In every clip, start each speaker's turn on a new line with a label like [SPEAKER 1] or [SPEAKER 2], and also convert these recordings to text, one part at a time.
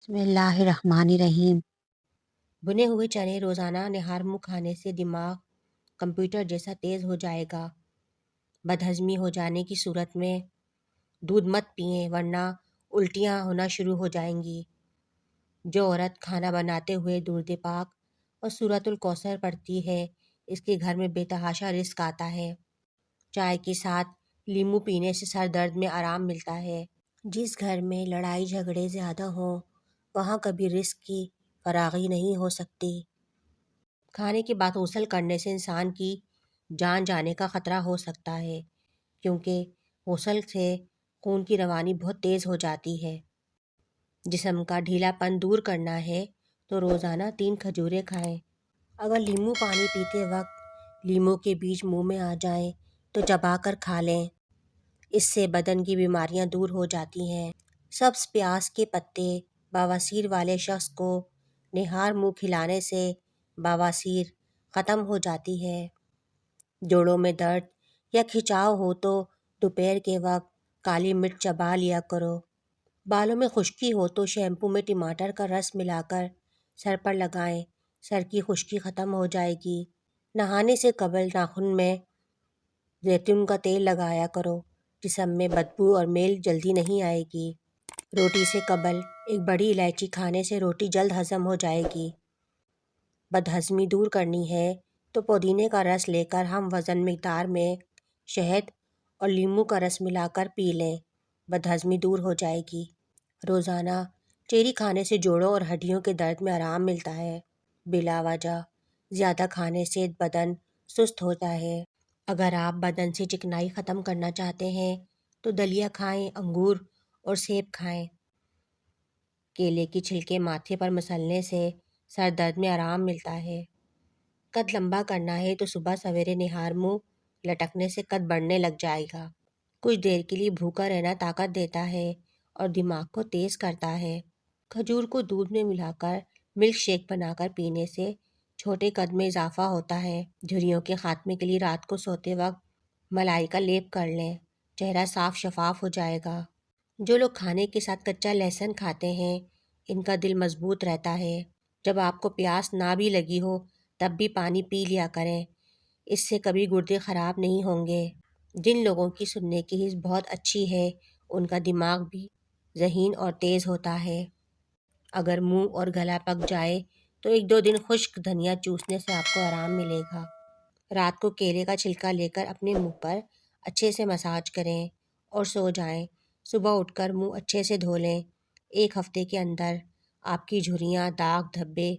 [SPEAKER 1] بسم اللہ الرحمن الرحیم۔
[SPEAKER 2] بنے ہوئے چنے روزانہ نہار منہ کھانے سے دماغ کمپیوٹر جیسا تیز ہو جائے گا۔ بدہضمی ہو جانے کی صورت میں دودھ مت پئیں ورنہ الٹیاں ہونا شروع ہو جائیں گی۔ جو عورت کھانا بناتے ہوئے درود پاک اور سورۃ الکوثر پڑھتی ہے اس کے گھر میں بے تحاشا رزق آتا ہے۔ چائے کے ساتھ لیمو پینے سے سر درد میں آرام ملتا ہے۔ جس گھر میں لڑائی جھگڑے زیادہ ہوں وہاں کبھی رزق کی فراغی نہیں ہو سکتی۔ کھانے کے بعد غسل کرنے سے انسان کی جان جانے کا خطرہ ہو سکتا ہے، کیونکہ غسل سے خون کی روانی بہت تیز ہو جاتی ہے۔ جسم کا ڈھیلا پن دور کرنا ہے تو روزانہ 3 کھجوریں کھائیں۔ اگر لیمو پانی پیتے وقت لیمو کے بیج منہ میں آ جائیں تو چبا کر کھا لیں، اس سے بدن کی بیماریاں دور ہو جاتی ہیں۔ سبز پیاز کے پتے بواسیر والے شخص کو نہار منہ کھلانے سے بواسیر ختم ہو جاتی ہے۔ جوڑوں میں درد یا کھچاؤ ہو تو دوپہر کے وقت کالی مرچ چبا لیا کرو۔ بالوں میں خشکی ہو تو شیمپو میں ٹماٹر کا رس ملا کر سر پر لگائیں، سر کی خشکی ختم ہو جائے گی۔ نہانے سے قبل ناخن میں زیتون کا تیل لگایا کرو، جسم میں بدبو اور میل جلدی نہیں آئے گی۔ روٹی سے قبل ایک بڑی الائچی کھانے سے روٹی جلد ہضم ہو جائے گی۔ بدہضمی دور کرنی ہے تو پودینے کا رس لے کر ہم وزن مقدار میں شہد اور لیمو کا رس ملا کر پی لیں، بدہضمی دور ہو جائے گی۔ روزانہ چیری کھانے سے جوڑوں اور ہڈیوں کے درد میں آرام ملتا ہے۔ بلا وجہ زیادہ کھانے سے بدن سست ہوتا ہے۔ اگر آپ بدن سے چکنائی ختم کرنا چاہتے ہیں تو دلیا کھائیں، انگور اور سیب کھائیں۔ کیلے کی چھلکے ماتھے پر مسلنے سے سر درد میں آرام ملتا ہے۔ قد لمبا کرنا ہے تو صبح سویرے نہار منہ لٹکنے سے قد بڑھنے لگ جائے گا۔ کچھ دیر کے لیے بھوکا رہنا طاقت دیتا ہے اور دماغ کو تیز کرتا ہے۔ کھجور کو دودھ میں ملا کر ملک شیک بنا کر پینے سے چھوٹے قد میں اضافہ ہوتا ہے۔ جھریوں کے خاتمے کے لیے رات کو سوتے وقت ملائی کا لیپ کر لیں، چہرہ صاف شفاف ہو جائے گا۔ جو لوگ کھانے کے ساتھ کچا لہسن کھاتے ہیں ان کا دل مضبوط رہتا ہے۔ جب آپ کو پیاس نہ بھی لگی ہو تب بھی پانی پی لیا کریں، اس سے کبھی گردے خراب نہیں ہوں گے۔ جن لوگوں کی سننے کی حس بہت اچھی ہے ان کا دماغ بھی ذہین اور تیز ہوتا ہے۔ اگر منہ اور گلا پک جائے تو 1-2 دن خشک دھنیا چوسنے سے آپ کو آرام ملے گا۔ رات کو کیلے کا چھلکا لے کر اپنے منہ پر اچھے سے مساج کریں اور سو جائیں۔ صبح اٹھ کر منہ اچھے سے دھو لیں۔ 1 ہفتے کے اندر آپ کی جھریاں، داغ، دھبے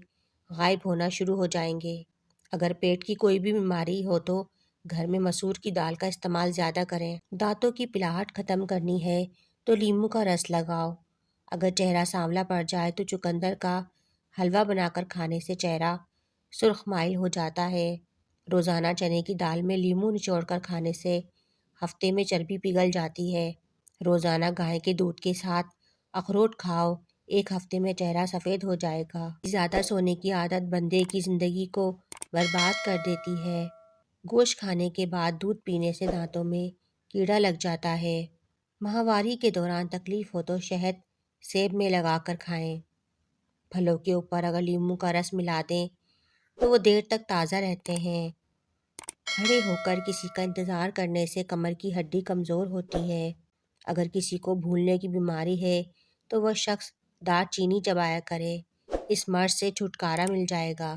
[SPEAKER 2] غائب ہونا شروع ہو جائیں گے۔ اگر پیٹ کی کوئی بھی بیماری ہو تو گھر میں مسور کی دال کا استعمال زیادہ کریں۔ دانتوں کی پلاہٹ ختم کرنی ہے تو لیمو کا رس لگاؤ۔ اگر چہرہ سانولا پڑ جائے تو چقندر کا حلوہ بنا کر کھانے سے چہرہ سرخ مائل ہو جاتا ہے۔ روزانہ چنے کی دال میں لیمو نچوڑ کر کھانے سے ہفتے میں چربی پگھل جاتی ہے۔ روزانہ گائے کے دودھ کے ساتھ اخروٹ کھاؤ، 1 ہفتے میں چہرہ سفید ہو جائے گا۔ زیادہ سونے کی عادت بندے کی زندگی کو برباد کر دیتی ہے۔ گوشت کھانے کے بعد دودھ پینے سے دانتوں میں کیڑا لگ جاتا ہے۔ ماہواری کے دوران تکلیف ہو تو شہد سیب میں لگا کر کھائیں۔ پھلوں کے اوپر اگر لیمو کا رس ملا دیں تو وہ دیر تک تازہ رہتے ہیں۔ کھڑے ہو کر کسی کا انتظار کرنے سے کمر کی ہڈی کمزور ہوتی ہے۔ اگر کسی کو بھولنے کی بیماری ہے تو وہ شخص دار چینی چبایا کرے، اس مرض سے چھٹکارا مل جائے گا۔